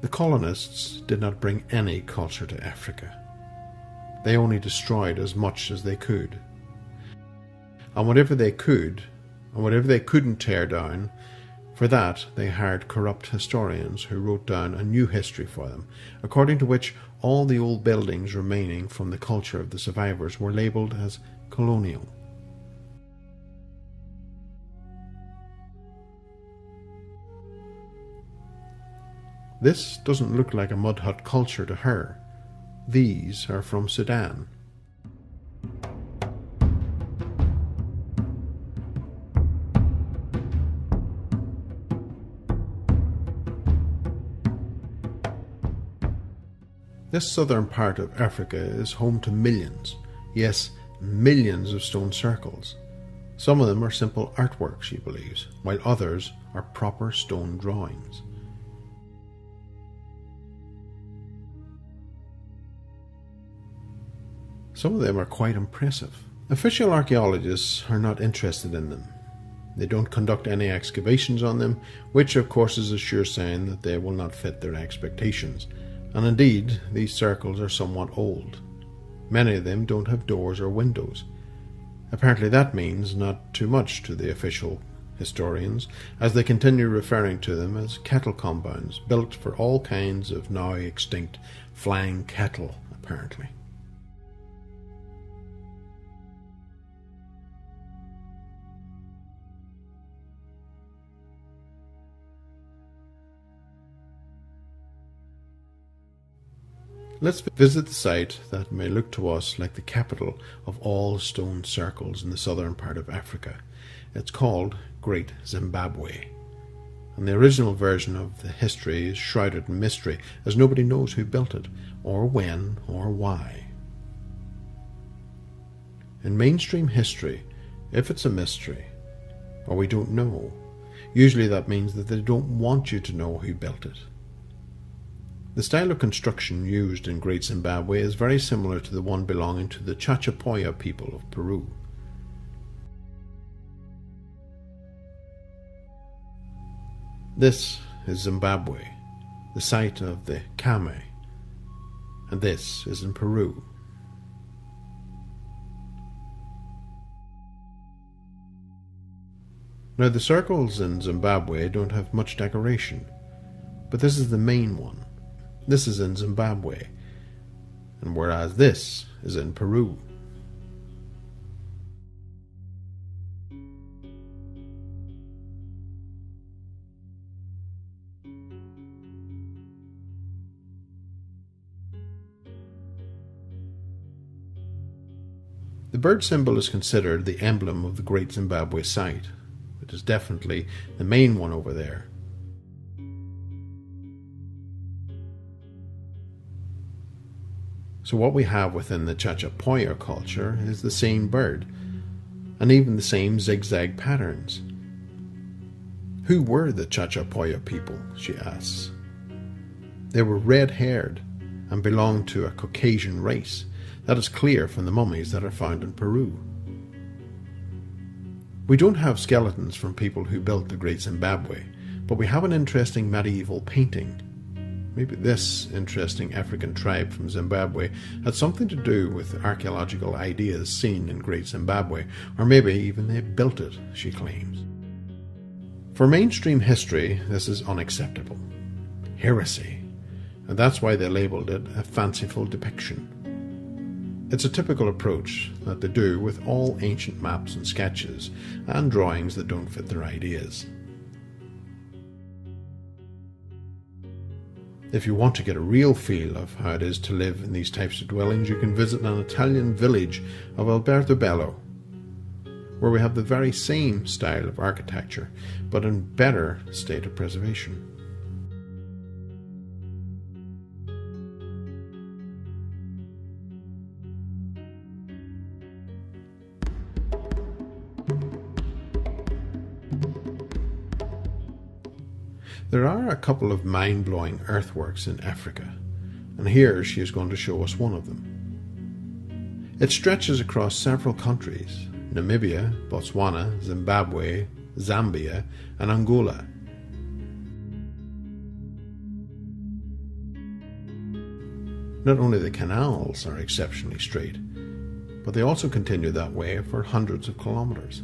The colonists did not bring any culture to Africa. They only destroyed as much as they could. And whatever they could, and whatever they couldn't tear down, for that they hired corrupt historians who wrote down a new history for them, according to which all the old buildings remaining from the culture of the survivors were labelled as colonial. This doesn't look like a mud hut culture to her. These are from Sudan. This southern part of Africa is home to millions, yes, millions of stone circles. Some of them are simple artwork, she believes, while others are proper stone drawings. Some of them are quite impressive. Official archaeologists are not interested in them. They don't conduct any excavations on them, which of course is a sure sign that they will not fit their expectations. And indeed, these circles are somewhat old. Many of them don't have doors or windows. Apparently that means not too much to the official historians, as they continue referring to them as cattle compounds, built for all kinds of now extinct flying cattle, apparently. Let's visit the site that may look to us like the capital of all stone circles in the southern part of Africa. It's called Great Zimbabwe. And the original version of the history is shrouded in mystery, as nobody knows who built it, or when, or why. In mainstream history, if it's a mystery, or we don't know, usually that means that they don't want you to know who built it. The style of construction used in Great Zimbabwe is very similar to the one belonging to the Chachapoya people of Peru. This is Zimbabwe, the site of the Kame, and this is in Peru. Now the circles in Zimbabwe don't have much decoration, but this is the main one. This is in Zimbabwe, and whereas this is in Peru. The bird symbol is considered the emblem of the Great Zimbabwe site. It is definitely the main one over there. So what we have within the Chachapoya culture is the same bird, and even the same zigzag patterns. Who were the Chachapoya people, she asks. They were red-haired and belonged to a Caucasian race. That is clear from the mummies that are found in Peru. We don't have skeletons from people who built the Great Zimbabwe, but we have an interesting medieval painting. Maybe this interesting African tribe from Zimbabwe had something to do with archaeological ideas seen in Great Zimbabwe, or maybe even they built it, she claims. For mainstream history, this is unacceptable. Heresy. And that's why they labelled it a fanciful depiction. It's a typical approach that they do with all ancient maps and sketches and drawings that don't fit their ideas. If you want to get a real feel of how it is to live in these types of dwellings, you can visit an Italian village of Albertobello, where we have the very same style of architecture, but in better state of preservation. There are a couple of mind-blowing earthworks in Africa, and here she is going to show us one of them. It stretches across several countries: Namibia, Botswana, Zimbabwe, Zambia, and Angola. Not only the canals are exceptionally straight, but they also continue that way for hundreds of kilometers.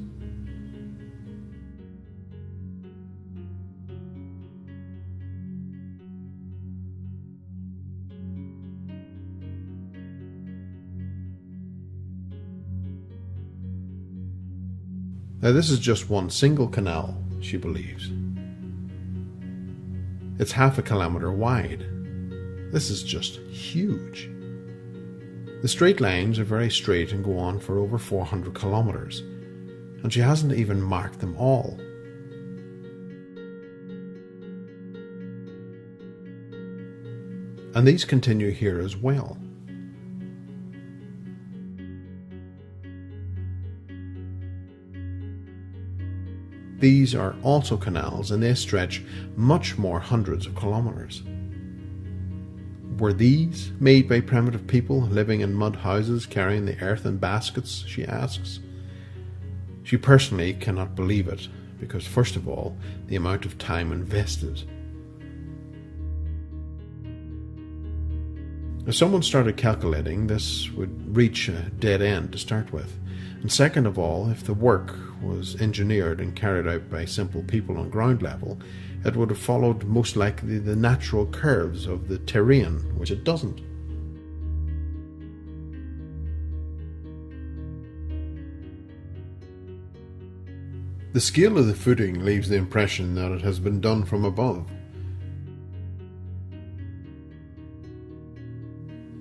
Now this is just one single canal, she believes. It's half a kilometre wide. This is just huge. The straight lines are very straight and go on for over 400 kilometres, and she hasn't even marked them all. And these continue here as well. These are also canals, and they stretch much more hundreds of kilometres. Were these made by primitive people living in mud houses carrying the earth in baskets, she asks. She personally cannot believe it, because first of all, the amount of time invested. If someone started calculating, this would reach a dead end to start with. And second of all, if the work was engineered and carried out by simple people on ground level, it would have followed most likely the natural curves of the terrain, which it doesn't. The scale of the footing leaves the impression that it has been done from above.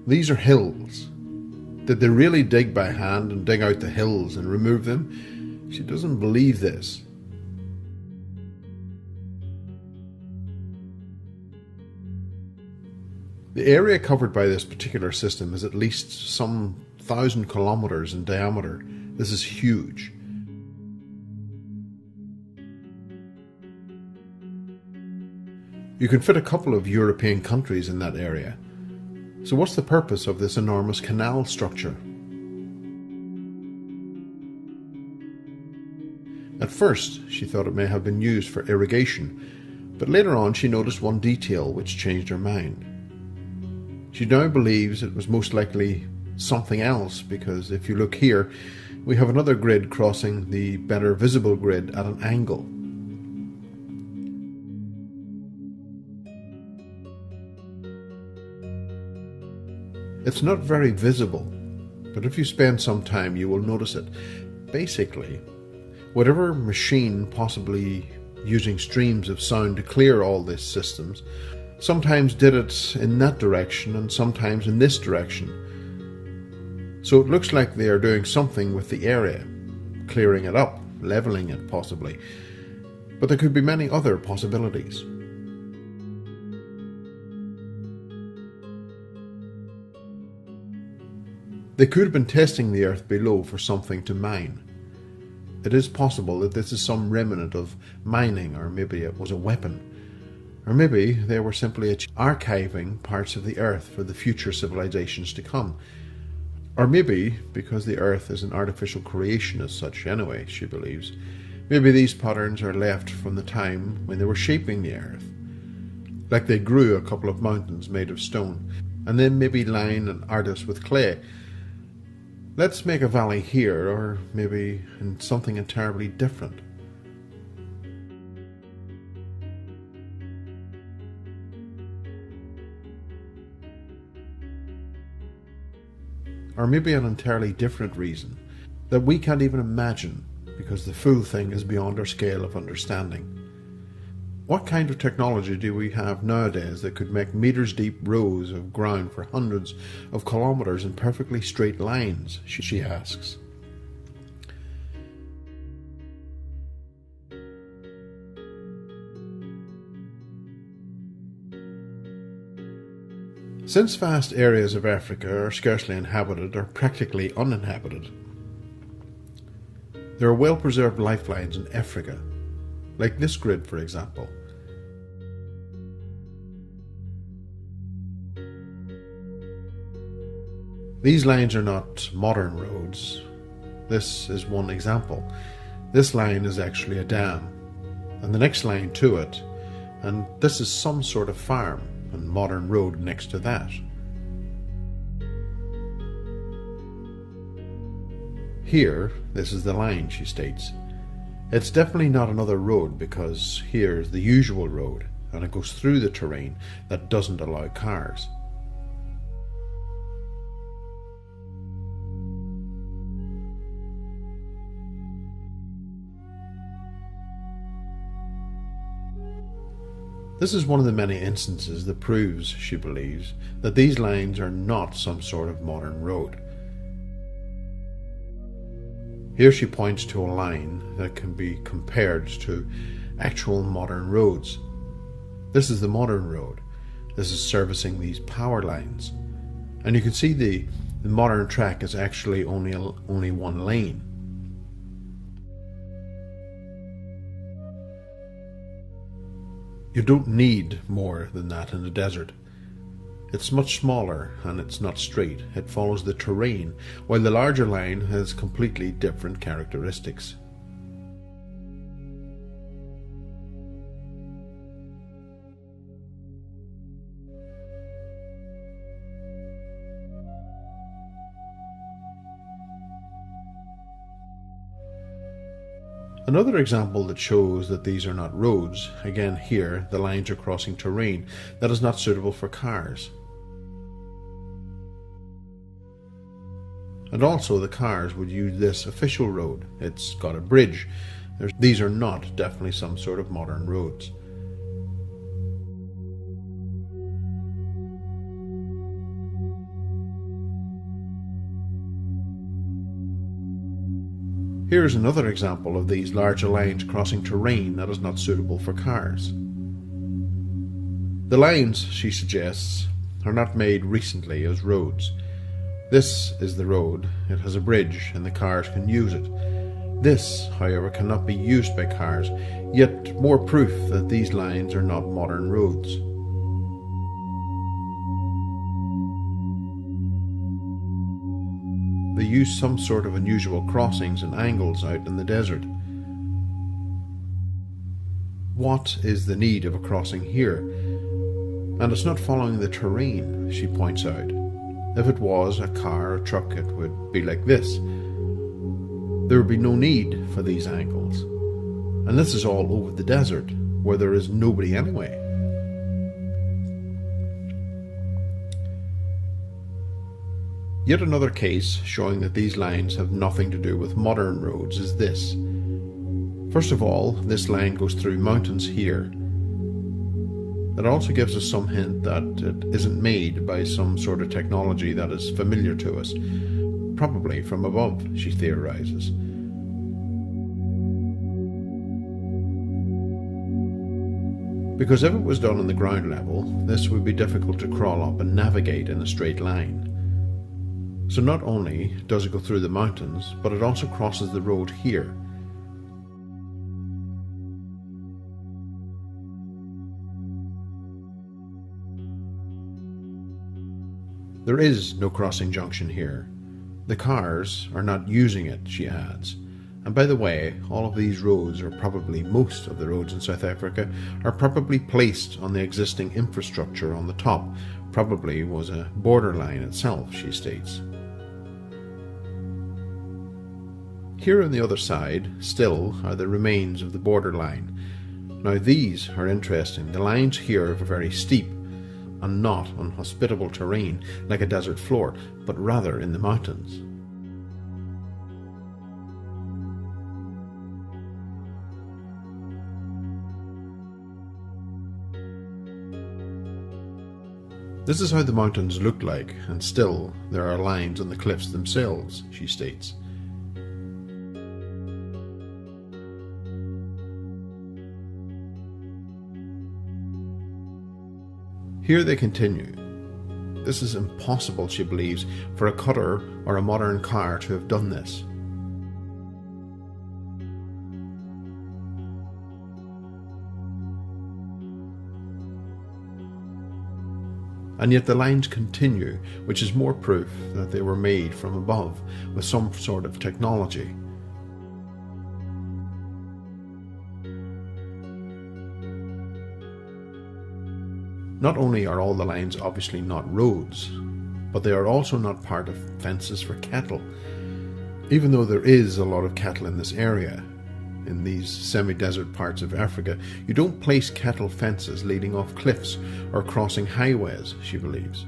These are hills. Did they really dig by hand and dig out the hills and remove them? She doesn't believe this. The area covered by this particular system is at least some 1,000 kilometres in diameter. This is huge. You can fit a couple of European countries in that area. So what's the purpose of this enormous canal structure? At first, she thought it may have been used for irrigation, but later on she noticed one detail which changed her mind. She now believes it was most likely something else, because if you look here, we have another grid crossing the better visible grid at an angle. It's not very visible, but if you spend some time you will notice it. Basically, whatever machine possibly using streams of sound to clear all these systems sometimes did it in that direction and sometimes in this direction. So it looks like they are doing something with the area, clearing it up, levelling it possibly. But there could be many other possibilities. They could have been testing the earth below for something to mine. It is possible that this is some remnant of mining, or maybe it was a weapon. Or maybe they were simply archiving parts of the Earth for the future civilizations to come. Or maybe, because the Earth is an artificial creation as such anyway, she believes, maybe these patterns are left from the time when they were shaping the Earth. Like they grew a couple of mountains made of stone, and then maybe line an artist with clay. Let's make a valley here, or maybe in something entirely different. Or maybe an entirely different reason that we can't even imagine, because the full thing is beyond our scale of understanding. What kind of technology do we have nowadays that could make meters deep rows of ground for hundreds of kilometers in perfectly straight lines, she asks. Since vast areas of Africa are scarcely inhabited or practically uninhabited, there are well-preserved lifelines in Africa, like this grid, for example. These lines are not modern roads. This is one example. This line is actually a dam, and the next line to it, and this is some sort of farm and modern road next to that. Here, this is the line, she states. It's definitely not another road, because here is the usual road, and it goes through the terrain that doesn't allow cars. This is one of the many instances that proves, she believes, that these lines are not some sort of modern road. Here she points to a line that can be compared to actual modern roads. This is the modern road. This is servicing these power lines. And you can see the modern track is actually only one lane. You don't need more than that in the desert. It's much smaller and it's not straight. It follows the terrain, while the larger line has completely different characteristics. Another example that shows that these are not roads, again here the lines are crossing terrain that is not suitable for cars. And also the cars would use this official road. It's got a bridge. These are not definitely some sort of modern roads. Here is another example of these larger lines crossing terrain that is not suitable for cars. The lines, she suggests, are not made recently as roads. This is the road. It has a bridge and the cars can use it. This, however, cannot be used by cars, yet more proof that these lines are not modern roads. They use some sort of unusual crossings and angles out in the desert. What is the need of a crossing here? And it's not following the terrain, she points out. If it was a car or truck, it would be like this. There would be no need for these angles. And this is all over the desert, where there is nobody anyway. Yet another case showing that these lines have nothing to do with modern roads is this. First of all, this line goes through mountains here. It also gives us some hint that it isn't made by some sort of technology that is familiar to us, probably from above, she theorizes. Because if it was done on the ground level, this would be difficult to crawl up and navigate in a straight line. So not only does it go through the mountains, but it also crosses the road here. There is no crossing junction here. The cars are not using it, she adds. And by the way, all of these roads, or probably most of the roads in South Africa, are probably placed on the existing infrastructure on the top. Probably was a borderline itself, she states. Here on the other side, still, are the remains of the borderline. Now these are interesting. The lines here are very steep and not on hospitable terrain like a desert floor, but rather in the mountains. This is how the mountains look like, and still there are lines on the cliffs themselves, she states. Here they continue. This is impossible, she believes, for a cutter or a modern car to have done this. And yet the lines continue, which is more proof that they were made from above with some sort of technology. Not only are all the lines obviously not roads, but they are also not part of fences for cattle. Even though there is a lot of cattle in this area, in these semi-desert parts of Africa, you don't place cattle fences leading off cliffs or crossing highways, she believes.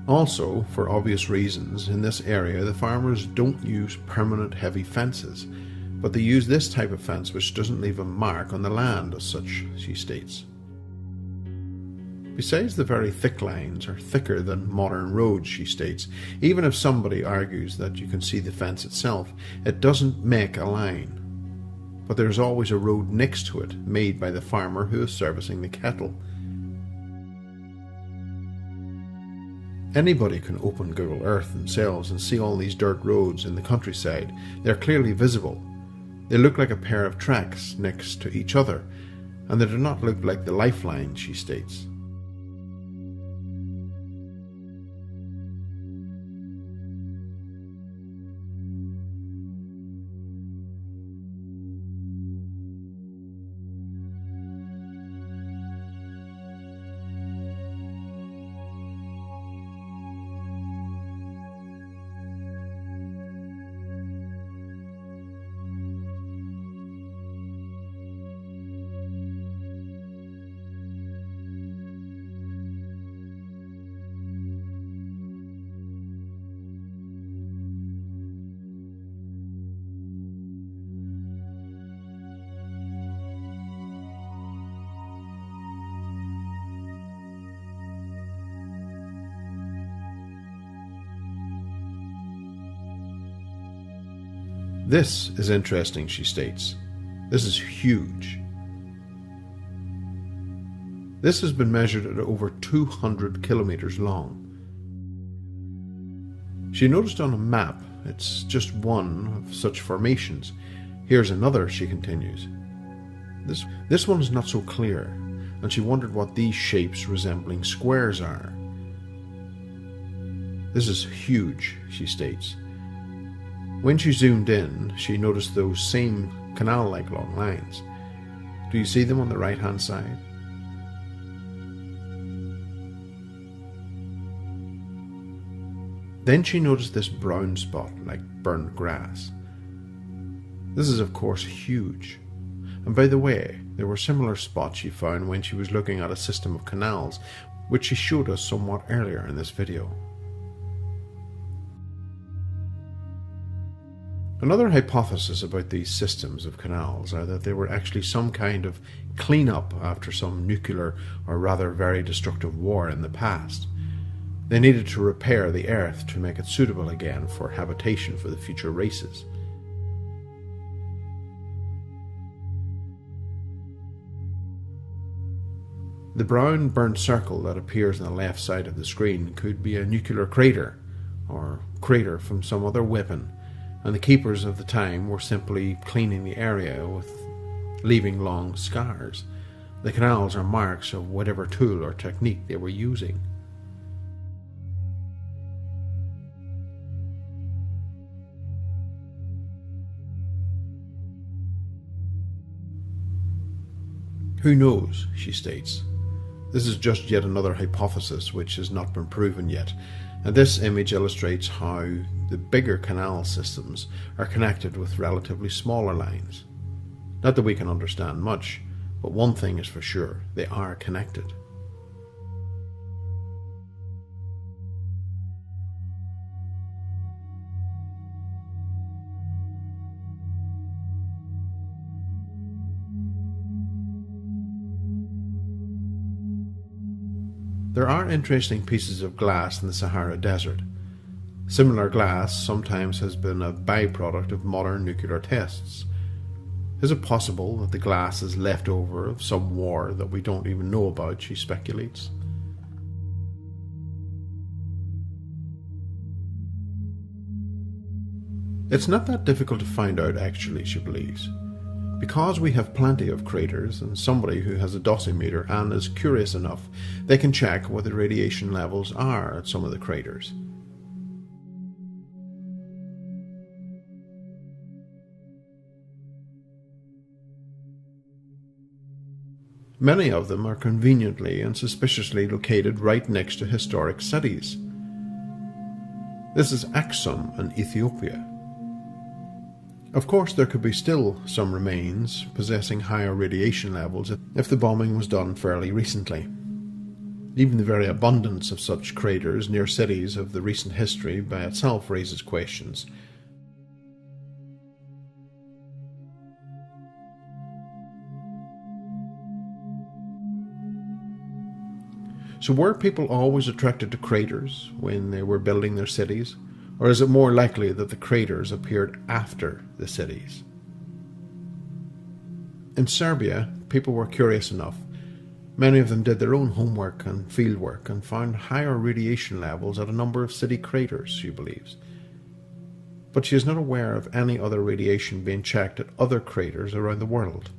Also, for obvious reasons, in this area the farmers don't use permanent heavy fences, but they use this type of fence which doesn't leave a mark on the land as such, she states. Besides, the very thick lines are thicker than modern roads, she states. Even if somebody argues that you can see the fence itself, it doesn't make a line. But there's always a road next to it, made by the farmer who is servicing the cattle. Anybody can open Google Earth themselves and see all these dirt roads in the countryside. They're clearly visible. They look like a pair of tracks next to each other, and they do not look like the lifeline, she states. This is interesting, she states. This is huge. This has been measured at over 200 kilometers long. She noticed on a map it's just one of such formations. Here's another, she continues. This one is not so clear, and she wondered what these shapes resembling squares are. This is huge, she states. When she zoomed in, she noticed those same canal-like long lines. Do you see them on the right-hand side? Then she noticed this brown spot like burnt grass. This is of course huge. And by the way, there were similar spots she found when she was looking at a system of canals, which she showed us somewhat earlier in this video. Another hypothesis about these systems of canals are that they were actually some kind of clean-up after some nuclear or rather very destructive war in the past. They needed to repair the earth to make it suitable again for habitation for the future races. The brown burnt circle that appears on the left side of the screen could be a nuclear crater, or crater from some other weapon, and the keepers of the time were simply cleaning the area with leaving long scars, The canals are marks of whatever tool or technique they were using. Who knows, she states. This is just yet another hypothesis which has not been proven yet, and this image illustrates how the bigger canal systems are connected with relatively smaller lines. Not that we can understand much, but one thing is for sure, they are connected. There are interesting pieces of glass in the Sahara Desert. Similar glass sometimes has been a byproduct of modern nuclear tests. Is it possible that the glass is left over of some war that we don't even know about, she speculates. It's not that difficult to find out actually, she believes. Because we have plenty of craters and somebody who has a dosimeter and is curious enough, they can check what the radiation levels are at some of the craters. Many of them are conveniently and suspiciously located right next to historic cities. This is Aksum in Ethiopia. Of course, there could be still some remains possessing higher radiation levels if the bombing was done fairly recently. Even the very abundance of such craters near cities of the recent history by itself raises questions. So were people always attracted to craters when they were building their cities? Or is it more likely that the craters appeared after the cities? In Serbia, people were curious enough. Many of them did their own homework and fieldwork and found higher radiation levels at a number of city craters, she believes. But she is not aware of any other radiation being checked at other craters around the world.